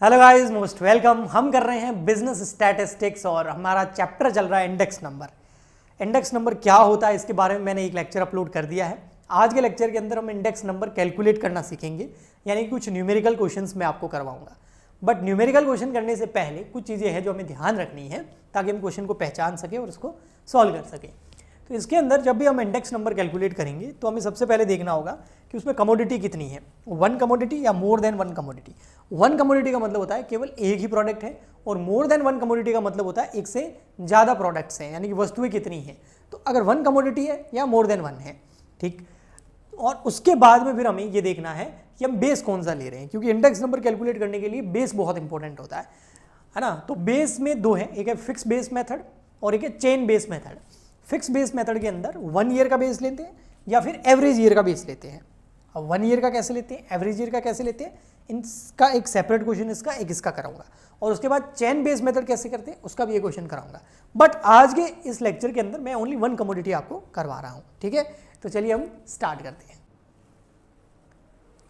Hello guys, most welcome. हम कर रहे हैं बिजनेस स्टैटिस्टिक्स और हमारा चैप्टर चल रहा है इंडेक्स नंबर। इंडेक्स नंबर क्या होता है इसके बारे में मैंने एक लेक्चर अपलोड कर दिया है। आज के लेक्चर के अंदर हम इंडेक्स नंबर कैलकुलेट करना सीखेंगे, यानी कुछ न्यूमेरिकल क्वेश्चंस मैं आपको करवाऊंगा। बट न्यूमेरिकल क्वेश्चन करने से पहले कुछ चीज़ें हैं जो हमें ध्यान रखनी है ताकि हम क्वेश्चन को पहचान सकें और उसको सॉल्व कर सकें। तो इसके अंदर जब भी हम इंडेक्स नंबर कैलकुलेट करेंगे तो हमें सबसे पहले देखना होगा कि उसमें कमोडिटी कितनी है, वन कमोडिटी या more than one commodity. One commodity का मतलब होता है केवल एक ही प्रोडक्ट है, और मोर देन वन कमोडिटी का मतलब होता है एक से ज़्यादा प्रोडक्ट्स हैं, यानी कि वस्तुएं कितनी हैं। तो अगर वन कमोडिटी है या मोर देन वन है, ठीक। और उसके बाद में फिर हमें ये देखना है कि हम बेस कौन सा ले रहे हैं, क्योंकि इंडेक्स नंबर कैलकुलेट करने के लिए बेस बहुत इंपॉर्टेंट होता है ना। तो बेस में दो है, एक है फिक्स बेस मेथड और एक है chain base method. Fix base method के अंदर 1 ईयर का बेस लेते हैं या फिर एवरेज ईयर का बेस लेते हैं। अब 1 ईयर का कैसे लेते हैं, एवरेज ईयर का कैसे लेते हैं, इनका एक सेपरेट क्वेश्चन इसका एक इसका कराऊंगा। और उसके बाद चेन बेस मेथड कैसे करते हैं उसका भी ये क्वेश्चन कराऊंगा। बट आज के इस लेक्चर के अंदर मैं ओनली वन कमोडिटी आपको करवा रहा हूं, ठीक है। तो चलिए हम स्टार्ट करते हैं।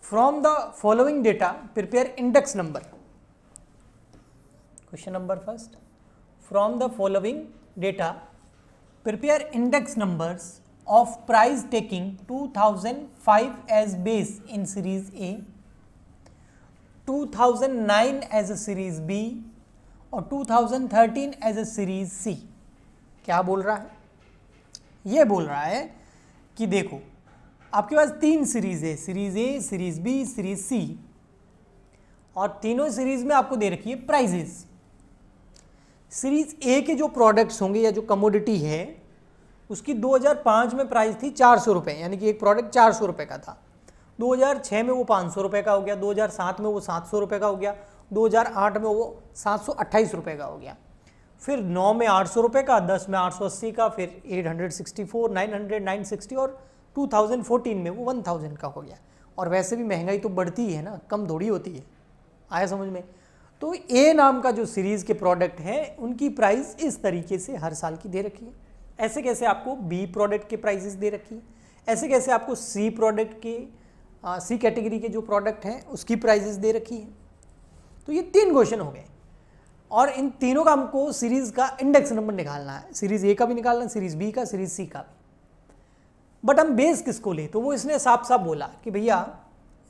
From the following data prepare index number. Question number first, from the following data prepare index numbers of price taking 2005 as base in series A, 2009 as a series B और 2013 as a series C। क्या बोल रहा है? ये बोल रहा है कि देखो आपके पास तीन सीरीज है, series A, series B, series C, और तीनों सीरीज में आपको दे रखी है प्राइजेस। सीरीज ए के जो प्रोडक्ट्स होंगे या जो कमोडिटी है उसकी 2005 में प्राइस थी 400 रुपये, यानी कि एक प्रोडक्ट 400 रुपये का था। 2006 में वो 500 रुपये का हो गया, 2007 में वो 700 रुपये का हो गया, 2008 में वो 728 रुपये का हो गया, फिर 9 में 800 रुपये का, 10 में 880 का, फिर 864, 900, 960 और 2014 में वो 1000 का हो गया। और वैसे भी महंगाई तो बढ़ती है ना, कम थोड़ी होती है। आया समझ में? तो ए नाम का जो सीरीज़ के प्रोडक्ट हैं उनकी प्राइस इस तरीके से हर साल की दे रखी है। ऐसे कैसे आपको बी प्रोडक्ट के प्राइसेस दे रखी है, ऐसे कैसे आपको सी प्रोडक्ट के सी कैटेगरी के जो प्रोडक्ट हैं उसकी प्राइसेस दे रखी है। तो ये तीन क्वेश्चन हो गए, और इन तीनों का हमको सीरीज़ का इंडेक्स नंबर निकालना है। सीरीज़ ए का भी निकालना है, सीरीज़ बी का, सीरीज़ सी का भी। बट हम बेस किसको ले, तो वो इसने साफ साफ बोला कि भैया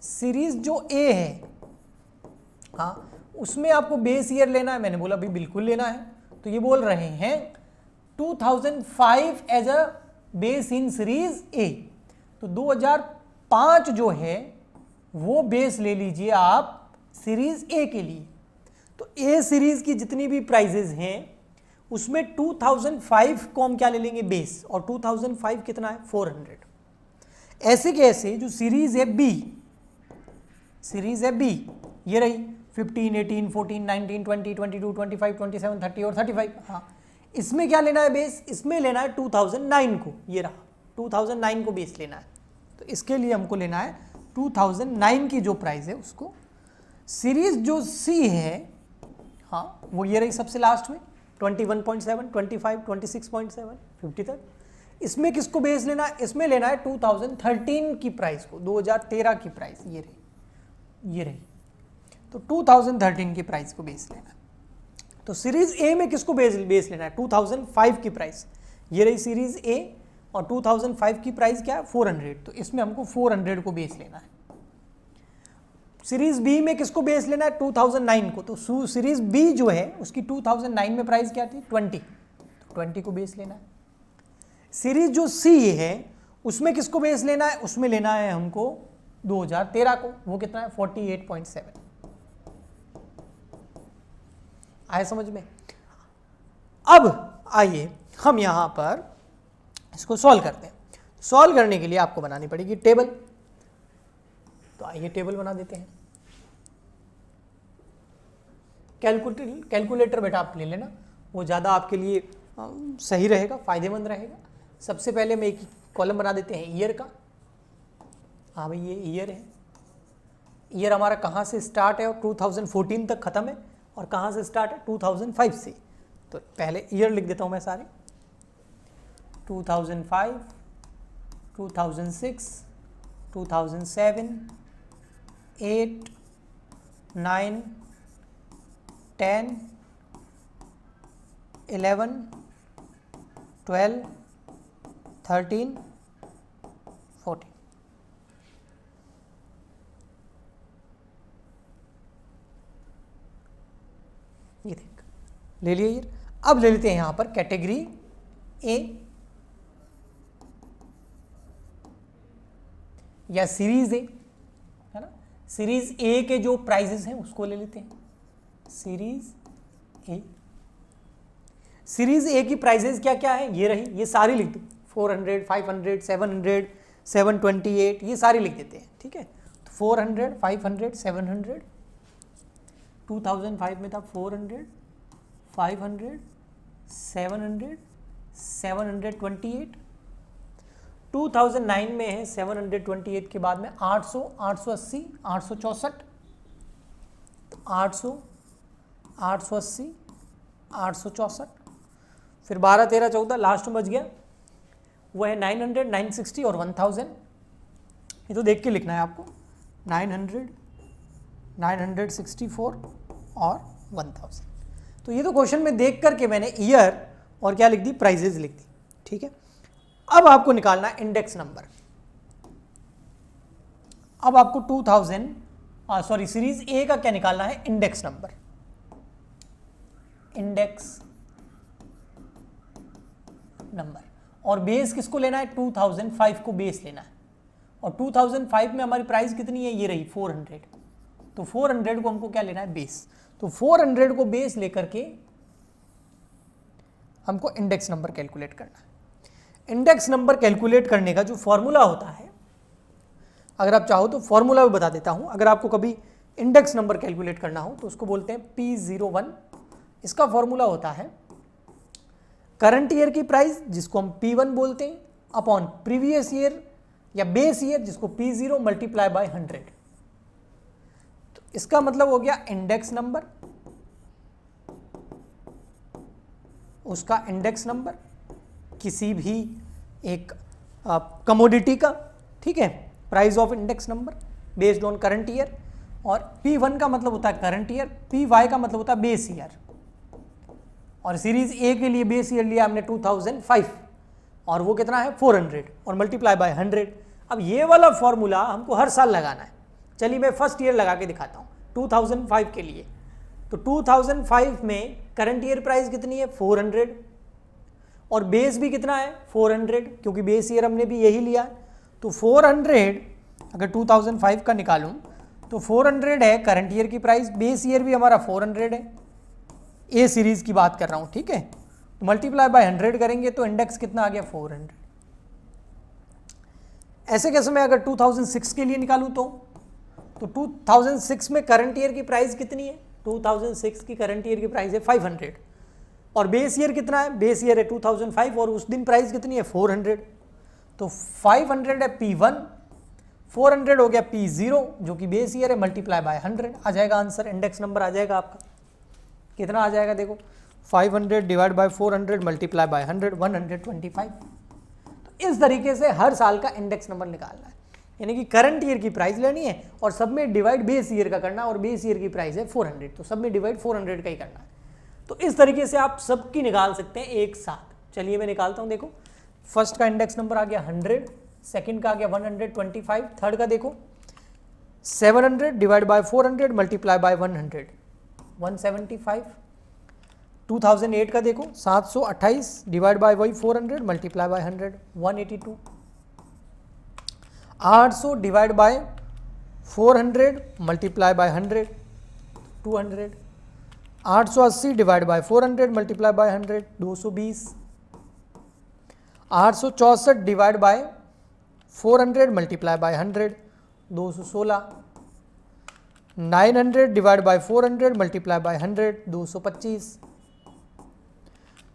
सीरीज़ जो ए है, हाँ, उसमें आपको बेस ईयर लेना है। मैंने बोला भाई बिल्कुल लेना है। तो ये बोल रहे हैं 2005 as a base in series A. तो 2005 जो है वो बेस ले लीजिए आप सीरीज ए के लिए। तो ए सीरीज की जितनी भी प्राइजेज हैं उसमें 2005 को हम क्या ले लेंगे, बेस। और 2005 कितना है, 400। ऐसे कैसे जो सीरीज है बी, सीरीज है बी, ये रही 15, 18, 14, 19, 20, 22, 25, 27, 30 और 35। हाँ, इसमें क्या लेना है बेस, इसमें लेना है 2009 को, ये रहा 2009 को बेस लेना है। तो इसके लिए हमको लेना है 2009 की जो प्राइस है उसको। सीरीज जो सी है, हाँ, वो ये रही सबसे लास्ट में 21.7, 25, 26.7, 50 तक। इसमें किसको बेस लेना है, इसमें लेना है 2013 की प्राइस को, 2013 की प्राइस ये रही, ये रही। तो 2013 की प्राइस को बेस लेना है। तो सीरीज ए में किसको बेस लेना है, 2005 की प्राइस, ये रही सीरीज ए, और 2005 की प्राइस क्या है, 400। तो इसमें हमको 400 को बेस लेना है। सीरीज बी में किसको बेस लेना है, 2009 को। तो सीरीज बी जो है उसकी 2009 में प्राइस क्या थी, 20, तो 20 को बेस लेना है। सीरीज जो सी है उसमें किसको बेस लेना है, उसमें लेना है हमको 2013 को, वो कितना है, 48.7। आए समझ में? अब आइए हम यहां पर इसको सॉल्व करते हैं। सॉल्व करने के लिए आपको बनानी पड़ेगी टेबल। तो आइए टेबल बना देते हैं। कैलकुलेटर बेटा आप ले लेना, वो ज़्यादा आपके लिए सही रहेगा, फायदेमंद रहेगा। सबसे पहले मैं एक कॉलम बना देते हैं ईयर का। हाँ भाई, ये ईयर है। ईयर हमारा कहाँ से स्टार्ट है और 2014 तक ख़त्म है, और कहाँ से स्टार्ट है, 2005 से। तो पहले ईयर लिख देता हूँ मैं सारे, 2005, 2006, 2007, 8, 9, 10, 11, 12, 13, 14। ये देख ले लिए ये। अब ले लेते हैं यहां पर कैटेगरी ए या सीरीज ए, है ना। सीरीज ए के जो प्राइजेस हैं उसको ले लेते हैं। सीरीज ए, सीरीज ए की प्राइजेस क्या क्या है, ये रही, ये सारी लिख दो। 400, 500, 700, 728, ये सारी लिख देते हैं, ठीक है। तो 400, 500, 700, 2005 में था 400, 500, 700, 728, 2009 में है 728 के बाद में 800, 880, 864, 800, 880, 864, फिर 12, 13, 14 लास्ट में बच गया वो है 900, 960 और 1000। ये तो देख के लिखना है आपको, 900, 964 और 1000। तो ये तो क्वेश्चन में देख करके मैंने ईयर और क्या लिख दी, प्राइजेज लिख दी, ठीक है। अब आपको निकालना है इंडेक्स नंबर। अब आपको 2000 सीरीज ए का क्या निकालना है, इंडेक्स नंबर। इंडेक्स नंबर और बेस किसको लेना है, 2005 को बेस लेना है। और 2005 में हमारी प्राइस कितनी है, ये रही 400। तो 400 को हमको क्या लेना है, बेस। तो 400 को बेस लेकर के हमको इंडेक्स नंबर कैलकुलेट करना है। इंडेक्स नंबर कैलकुलेट करने का जो फॉर्मूला होता है, अगर आप चाहो तो फॉर्मूला भी बता देता हूं। अगर आपको कभी इंडेक्स नंबर कैलकुलेट करना हो तो उसको बोलते हैं P01। इसका फॉर्मूला होता है करंट ईयर की प्राइस, जिसको हम P1 बोलते हैं, अपॉन प्रीवियस ईयर या बेस ईयर, जिसको P0 मल्टीप्लाई बाय 100। तो इसका मतलब हो गया इंडेक्स नंबर, उसका इंडेक्स नंबर किसी भी एक कमोडिटी का, ठीक है, price of index number based on current year. और P1 का मतलब होता है करंट ईयर, PY का मतलब होता है बेस ईयर। और सीरीज ए के लिए बेस ईयर लिया हमने 2005 और वो कितना है 400 और मल्टीप्लाई बाय 100। अब ये वाला फॉर्मूला हमको हर साल लगाना है। चलिए मैं फर्स्ट ईयर लगा के दिखाता हूँ 2005 के लिए। तो 2005 में करंट ईयर प्राइस कितनी है 400 और बेस भी कितना है 400, क्योंकि बेस ईयर हमने भी यही लिया। तो 400 अगर 2005 का निकालूं तो 400 है करंट ईयर की प्राइस, बेस ईयर भी हमारा 400 है, ए सीरीज की बात कर रहा हूं, ठीक है। तो मल्टीप्लाई बाय 100 करेंगे तो इंडेक्स कितना आ गया 400। ऐसे कैसे मैं अगर 2006 के लिए निकालूं तो 2006 में करंट ईयर की प्राइस कितनी है, 2006 की करंट ईयर की प्राइस है 500 और बेस ईयर कितना है, बेस ईयर है 2005 और उस दिन प्राइस कितनी है 400। तो 500 है P1, 400 हो गया P0 जो कि बेस ईयर है, मल्टीप्लाई बाय 100 आ जाएगा आंसर, इंडेक्स नंबर आ जाएगा आपका। कितना आ जाएगा देखो, 500 डिवाइड बाय 400 मल्टीप्लाई बाय 100, 125। तो इस तरीके से हर साल का इंडेक्स नंबर निकालना है, यानी कि करंट ईयर की प्राइस लेनी है और सब में डिवाइड बेस ईयर का करना, और बेस ईयर की प्राइस है 400 तो सब में डिवाइड 400 का ही करना है। तो इस तरीके से आप सबकी निकाल सकते हैं एक साथ। चलिए मैं निकालता हूं, देखो फर्स्ट का इंडेक्स नंबर आ गया 100, सेकंड का आ गया 125, थर्ड का देखो 700 डिवाइड बाय 400 मल्टीप्लाई बाय 100, 175। 2008 का देखो 728 डिवाइड बाय वही 400 multiply by 100, 182। 800 divide by 400 multiply by 100, 200। 880 divide by 400 multiply by 100, 220। 864 divide by 400 multiply by 100, 216। 900 divide by 400 multiply by 100, 225।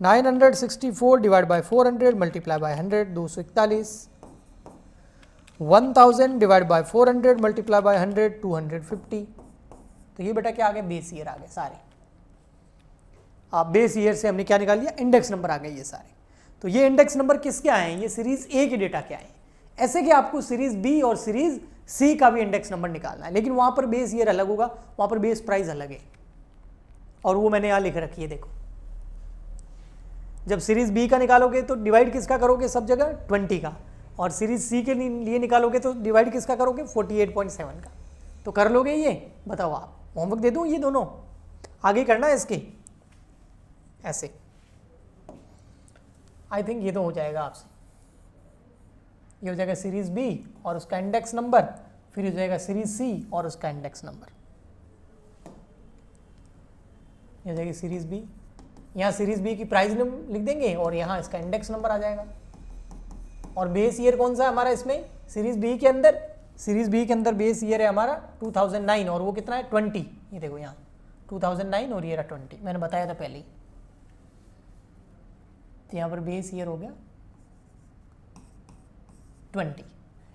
964 divide by 400 multiply by 100, 241। 1000 divide by 400 multiply by 100, 250। तो ये बेटा क्या आ गया, base year आ गए सारे। आप बेस ईयर से हमने क्या निकाल लिया, इंडेक्स नंबर आ गए ये सारे। तो ये इंडेक्स नंबर किसके आए हैं, ये सीरीज ए के डेटा के आए हैं। ऐसे कि आपको सीरीज बी और सीरीज सी का भी इंडेक्स नंबर निकालना है, लेकिन वहां पर बेस ईयर अलग होगा, वहां पर बेस प्राइस अलग है। और वो मैंने यहाँ लिख रखी है, देखो। जब सीरीज बी का निकालोगे तो डिवाइड किसका करोगे सब जगह, 20 का, और सीरीज सी के लिए निकालोगे तो डिवाइड किसका करोगे, 48.7 का। तो कर लोगे ये, बताओ आप, होमवर्क दे दूँ ये दोनों, आगे करना है इसके ऐसे। आई थिंक ये तो हो जाएगा आपसे। ये हो जाएगा सीरीज बी और उसका इंडेक्स नंबर, फिर हो जाएगा सीरीज सी और उसका इंडेक्स नंबर। ये हो जाएगी सीरीज बी, यहाँ सीरीज बी की प्राइस लिख देंगे और यहाँ इसका इंडेक्स नंबर आ जाएगा। और बेस ईयर कौन सा है हमारा इसमें, सीरीज बी के अंदर, सीरीज बी के अंदर बेस ईयर है हमारा 2009 और वो कितना है 20। ये देखो यहाँ 2009 और ये रहा 20, मैंने बताया था पहले ही। तो यहाँ पर बेस ईयर हो गया 20।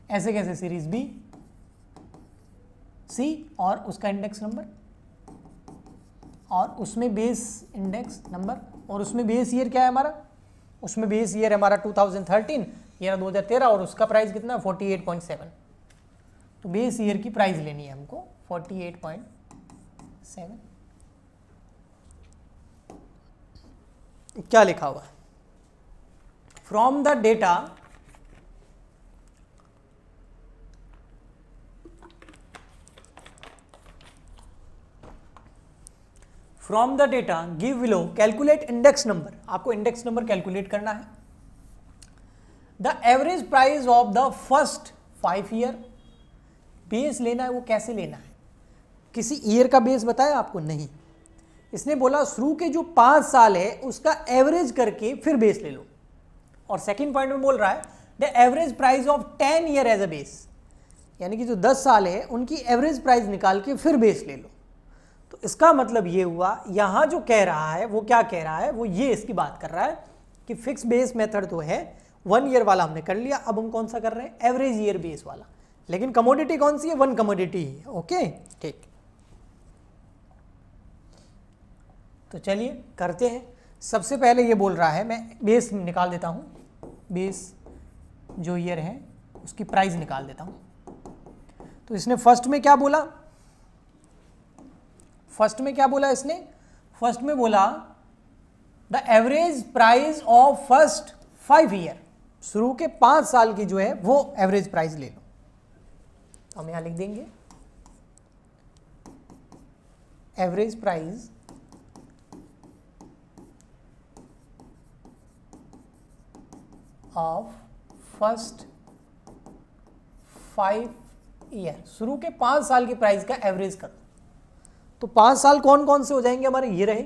ऐसे कैसे, सीरीज बी, सी और उसका इंडेक्स नंबर, और उसमें बेस इंडेक्स नंबर, और उसमें बेस ईयर क्या है हमारा, उसमें बेस ईयर है हमारा 2013, ये रहा 2013 और उसका प्राइस कितना 48.7। तो बेस ईयर की प्राइस लेनी है हमको 48.7। क्या लिखा हुआ है, from the data from the data give below calculate index number. आपको इंडेक्स नंबर कैलकुलेट करना है। The average price of the first 5 year, base लेना है, वो कैसे लेना है, किसी ईयर का बेस बताया आपको, नहीं। इसने बोला शुरू के जो 5 साल है उसका एवरेज करके फिर बेस ले लो। और सेकंड पॉइंट में बोल रहा है the average price of 10 year as a base, यानी कि जो 10 साल है उनकी एवरेज प्राइस निकाल के फिर बेस ले लो। तो इसका मतलब ये हुआ, यहां जो कह रहा है वो क्या कह रहा है, वो ये इसकी बात कर रहा है कि फिक्स बेस मेथड तो है, 1 ईयर वाला हमने कर लिया, अब हम कौन सा कर रहे हैं, एवरेज ईयर बेस वाला। लेकिन कमोडिटी कौन सी है, 1 कमोडिटी ही है। ओके, ठीक। तो चलिए करते हैं। सबसे पहले ये बोल रहा है, मैं बेस निकाल देता हूं, बेस जो ईयर है उसकी प्राइस निकाल देता हूं। तो इसने फर्स्ट में क्या बोला, फर्स्ट में क्या बोला इसने, फर्स्ट में बोला the average price of first 5 year, शुरू के 5 साल की जो है वो एवरेज प्राइस ले लो। हम यहां लिख देंगे average price of first 5 year, शुरू के 5 साल की प्राइस का एवरेज करो। तो 5 साल कौन कौन से हो जाएंगे हमारे, ये रहे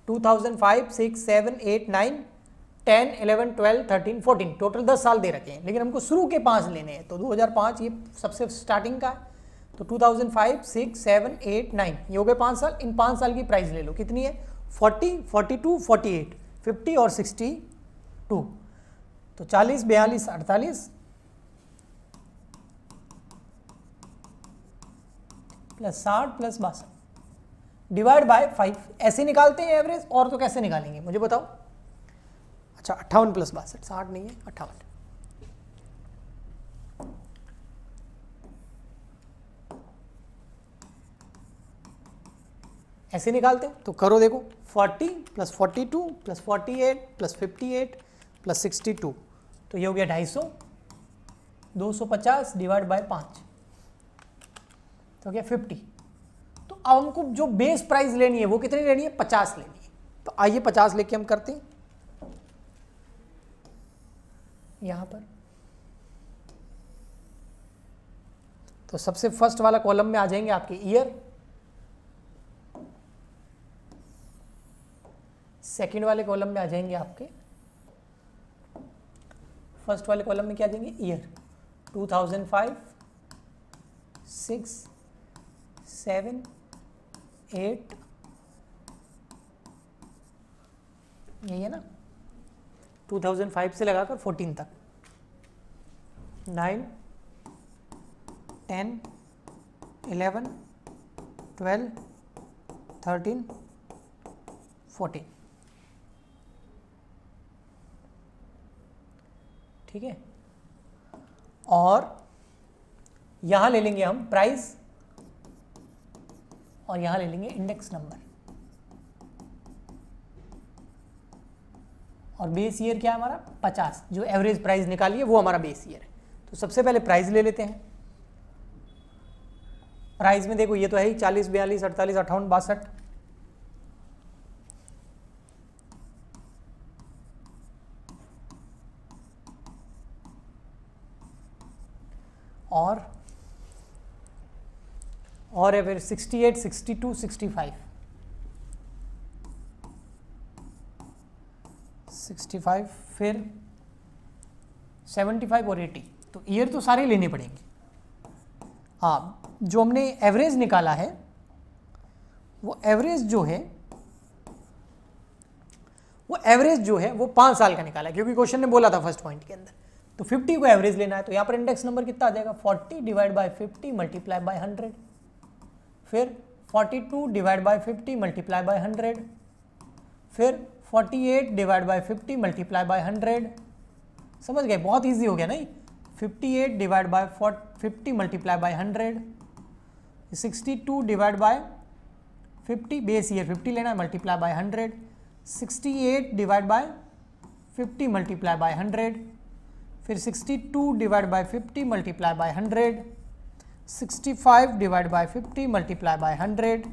2005, 6, 7, 8, 9, 10, 11, 12, 13, 14, टोटल 10 साल दे रखे हैं, लेकिन हमको शुरू के 5 लेने हैं। तो 2005 ये सबसे स्टार्टिंग का है, तो 2005, 6, 7, 8, 9 ये हो गए 5 साल। इन 5 साल की प्राइस ले लो, कितनी है 40, 42, 48, 50 और 62। तो 40, 42, 48 प्लस 60 प्लस 62 डिवाइड बाय 5। ऐसे निकालते हैं एवरेज, और तो कैसे निकालेंगे मुझे बताओ। अच्छा 58 प्लस 62, 60 नहीं है 58। ऐसे निकालते हैं, तो करो देखो 40 प्लस 42 प्लस 48 प्लस 58 प्लस 62, तो ये हो गया 250, 250 डिवाइड बाय 5 तो क्या 50। तो अब हमको जो बेस प्राइस लेनी है वो कितनी लेनी है, 50 लेनी है। तो आइए 50 लेके हम करते हैं यहां पर। तो सबसे फर्स्ट वाला कॉलम में आ जाएंगे आपके ईयर, सेकंड वाले कॉलम में आ जाएंगे आपके, फर्स्ट वाले कॉलम में क्या आ जाएंगे ईयर, 2005, 6, 7, 8, यही है ना, 2005 से लगाकर 14 तक, 9, 10, 11, 12, 13, 14, ठीक है। और यहां ले लेंगे हम प्राइस और यहां ले लेंगे इंडेक्स नंबर। और बेस ईयर क्या है हमारा 50, जो एवरेज प्राइस निकाली है वो हमारा बेस ईयर है। तो सबसे पहले प्राइस ले लेते हैं। प्राइस में देखो ये तो है ही 40, 42, 48, 58, 62, और है फिर 68, 62, 65, 65, फिर 75 और 80। तो ईयर तो सारे लेने पड़ेंगे। हाँ, जो हमने एवरेज निकाला है वो एवरेज जो है वो 5 साल का निकाला है, क्योंकि क्वेश्चन ने बोला था फर्स्ट पॉइंट के अंदर। तो 50 को एवरेज लेना है, तो यहाँ पर इंडेक्स नंबर कितना आ जाएगा 40 डिवाइड बाय 50 मल्टीप्लाई बाय 100, फिर 42 डिवाइड बाय 50 मल्टीप्लाई बाय 100, फिर 48 डिवाइड बाय 50 मल्टीप्लाई बाय 100। समझ गए, बहुत इजी हो गया नहीं। 58 divide by 50 multiply by 100, 62 divide by 50, base year 50 लेना है, multiply by 100, 68 divide by 50 multiply by 100, फिर 62 divide by 50 multiply by 100, 65 divide by 50 multiply by 100,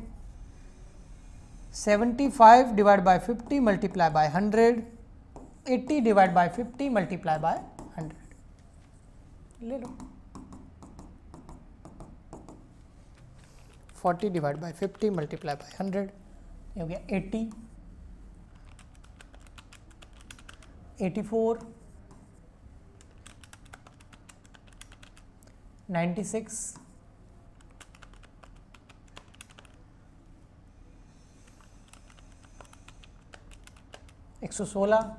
75 divide by 50 multiply by 100, 80 divide by 50 multiply by 100। ले लो 40 divide by 50 multiply by 100, ये हो गया 80, 84, 96, 116,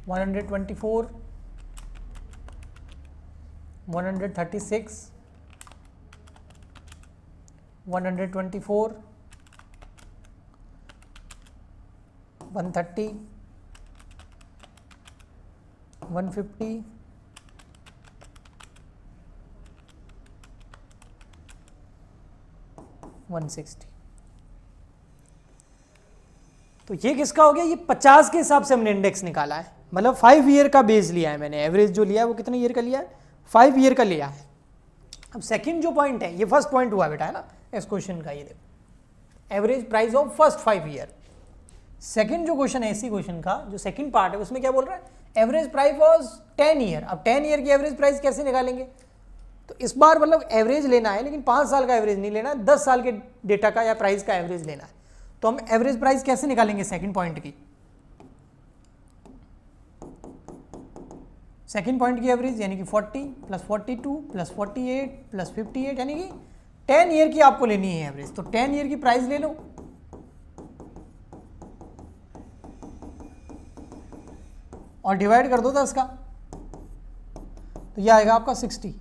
124, 136, 124, 130, 150, 160। तो ये किसका हो गया, ये 50 के हिसाब से हमने इंडेक्स निकाला है, मतलब 5 ईयर का बेस लिया है मैंने। एवरेज जो लिया है वो कितने ईयर का लिया है, 5 ईयर का लिया है। अब सेकंड जो पॉइंट है, ये फर्स्ट पॉइंट हुआ बेटा है ना इस क्वेश्चन का, ये देखो average price of first 5 year. Second जो क्वेश्चन है इसी क्वेश्चन का, जो सेकंड पार्ट है उसमें क्या बोल रहा है, एवरेज प्राइस वॉज 10 ईयर। अब 10 ईयर की एवरेज प्राइस कैसे निकालेंगे, तो इस बार मतलब एवरेज लेना है, लेकिन 5 साल का एवरेज नहीं लेना है, 10 साल के डेटा का या प्राइस का एवरेज लेना है। तो हम एवरेज प्राइस कैसे निकालेंगे सेकंड पॉइंट की, सेकंड पॉइंट की एवरेज यानी कि 40 प्लस 42 प्लस 48 प्लस 58, यानी कि 10 ईयर की आपको लेनी है एवरेज। तो 10 ईयर की प्राइस ले लो, और डिवाइड कर दो 10 का, तो यह आएगा आपका 60।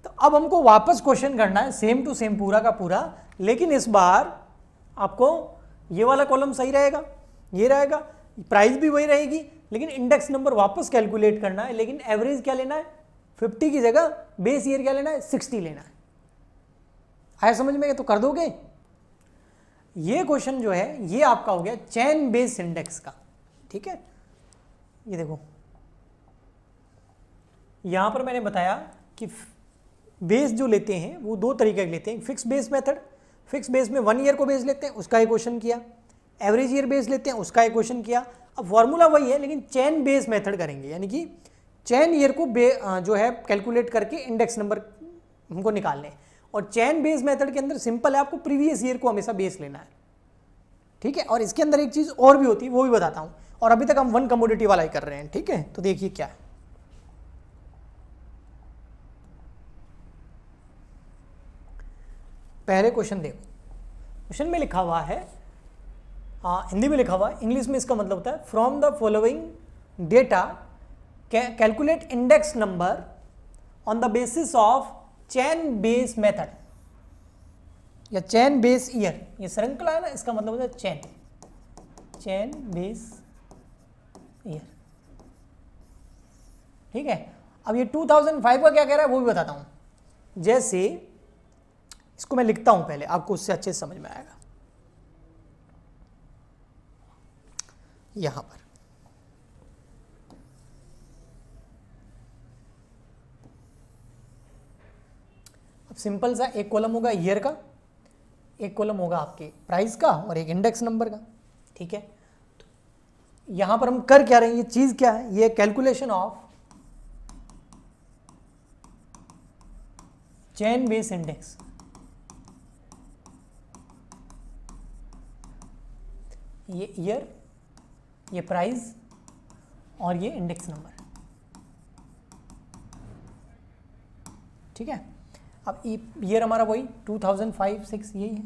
तो अब हमको वापस क्वेश्चन करना है सेम टू सेम पूरा का पूरा, लेकिन इस बार आपको ये वाला कॉलम सही रहेगा, ये रहेगा, प्राइस भी वही रहेगी, लेकिन इंडेक्स नंबर वापस कैलकुलेट करना है। लेकिन एवरेज क्या लेना है, 50 की जगह बेस ईयर क्या लेना है, 60 लेना है। आया समझ में, तो कर दोगे। ये क्वेश्चन जो है ये आपका हो गया चेन बेस इंडेक्स का, ठीक है। ये देखो यहां पर मैंने बताया कि बेस जो लेते हैं वो 2 तरीके के लेते हैं, fix base method, fix base में 1 ईयर को बेस लेते हैं, उसका एक क्वेश्चन किया, एवरेज ईयर बेस लेते हैं, उसका एक क्वेश्चन किया। अब फॉर्मूला वही है, लेकिन चेन बेस मेथड करेंगे, यानी कि चेन ईयर को जो है कैलकुलेट करके इंडेक्स नंबर हमको निकालने हैं। और चेन बेस मेथड के अंदर सिंपल है, आपको प्रीवियस ईयर को हमेशा बेस लेना है, ठीक है। और इसके अंदर एक चीज और भी होती है, वो भी बताता हूं। और अभी तक हम 1 कमोडिटी वाला ही कर रहे हैं, ठीक है। तो देखिए क्या है, पहले क्वेश्चन देखो, क्वेश्चन में लिखा हुआ है, हिंदी में लिखा हुआ है, इंग्लिश में इसका मतलब होता है from the following data calculate index number on the basis of chain base method या चेन बेस ईयर। ये श्रृंखला है ना, इसका मतलब होता है चेन बेस ईयर, ठीक है। अब ये 2005 का क्या कह रहा है वो भी बताता हूं। जैसे इसको मैं लिखता हूं पहले, आपको उससे अच्छे से समझ में आएगा। यहां पर अब सिंपल सा एक कॉलम होगा ईयर का, एक कॉलम होगा आपके प्राइस का और एक इंडेक्स नंबर का, ठीक है। तो यहां पर हम कर क्या रहे हैं, ये चीज क्या है, ये calculation of chain base index. ये ईयर, ये प्राइस और ये इंडेक्स नंबर, ठीक है। अब ईयर हमारा वही 2005-6 यही है,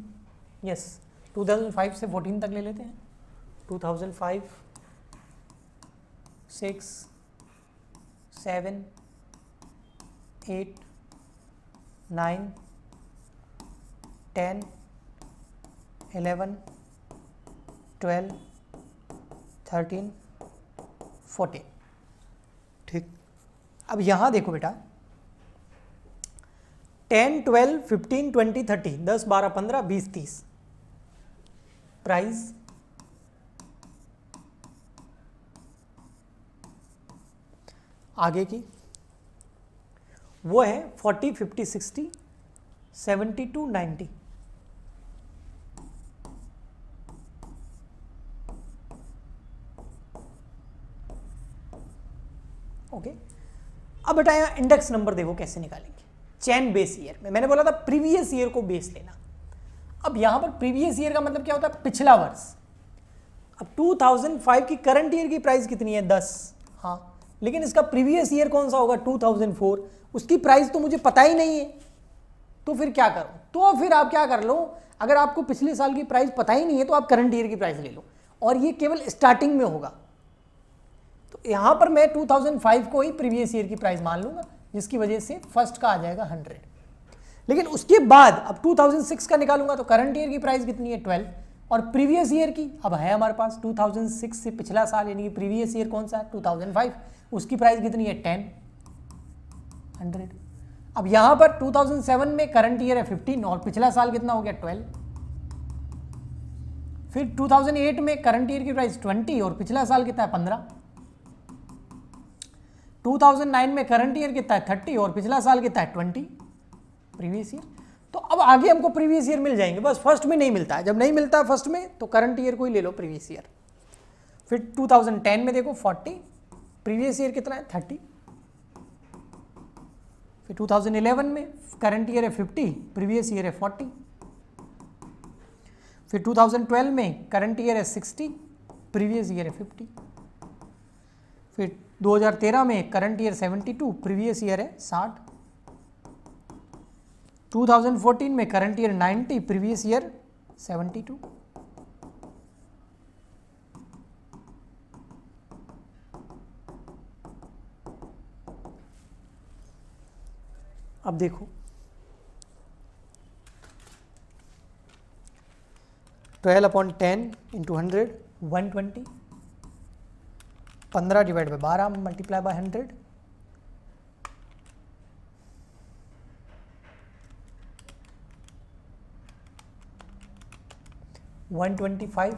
यस 2005 से 14 तक ले लेते हैं। 2005, 6, 7, 8, 9, 10, 11, 12, 13, 14, ठीक। अब यहां देखो बेटा 10, 12, 15, 20, 30, 10, 12, 15, 20, 30 प्राइस, आगे की वो है 40, 50, 60, 70 to 90, ओके। अब बेटा यहाँ इंडेक्स नंबर देखो कैसे निकालेंगे चेन बेस ईयर में। मैंने बोला था प्रीवियस ईयर को बेस लेना। अब यहां पर प्रीवियस ईयर का मतलब क्या होता है, पिछला वर्ष। अब 2005 की करंट ईयर की प्राइस कितनी है 10, हाँ, लेकिन इसका प्रीवियस ईयर कौन सा होगा 2004, उसकी प्राइस तो मुझे पता ही नहीं है, तो फिर क्या करो, तो फिर आप क्या कर लो, अगर आपको पिछले साल की प्राइस पता ही नहीं है तो आप करंट ईयर की प्राइस ले लो, और ये केवल स्टार्टिंग में होगा। तो यहां पर मैं 2005 को ही प्रीवियस ईयर की प्राइस मान लूंगा, जिसकी वजह से फर्स्ट का आ जाएगा 100। लेकिन उसके बाद अब 2006 का निकालूंगा तो करंट ईयर की प्राइस कितनी है 12, और प्रीवियस ईयर की अब है हमारे पास 2006 से पिछला साल, यानी कि प्रीवियस ईयर कौन सा है 2005, उसकी प्राइस कितनी है 10, 100। अब यहां पर 2007 में करंट ईयर है 15 और पिछला साल कितना हो गया 12। फिर 2008 में करंट ईयर की प्राइस 20 और पिछला साल कितना है 15। 2009 में करंट ईयर कितना है 30 और पिछला साल कितना है 20 प्रीवियस ईयर। तो अब आगे हमको प्रीवियस ईयर मिल जाएंगे, बस फर्स्ट में नहीं मिलता है। जब नहीं मिलता है फर्स्ट में तो करंट ईयर को ही ले लो प्रीवियस ईयर। फिर 2010 में देखो 40, प्रीवियस ईयर कितना है 30। फिर 2011 में करंट ईयर है 50, प्रीवियस ईयर है 40। फिर 2012 में करंट ईयर है 60, प्रीवियस ईयर है 50। फिर 2013 में करंट ईयर 72, प्रीवियस ईयर है 60। 2014 में करंट ईयर 90, प्रीवियस ईयर 72। अब देखो 12/10 into 100 120, 15 divide by 12 multiply by 100, 125,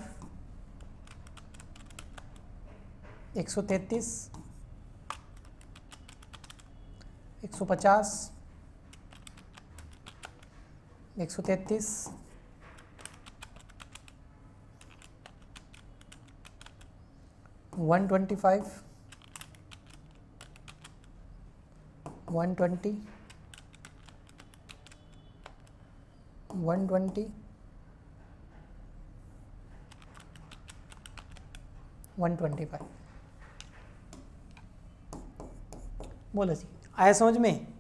133, 150, 133, 125, 120, 120, 125। बोलो जी, आया समझ में?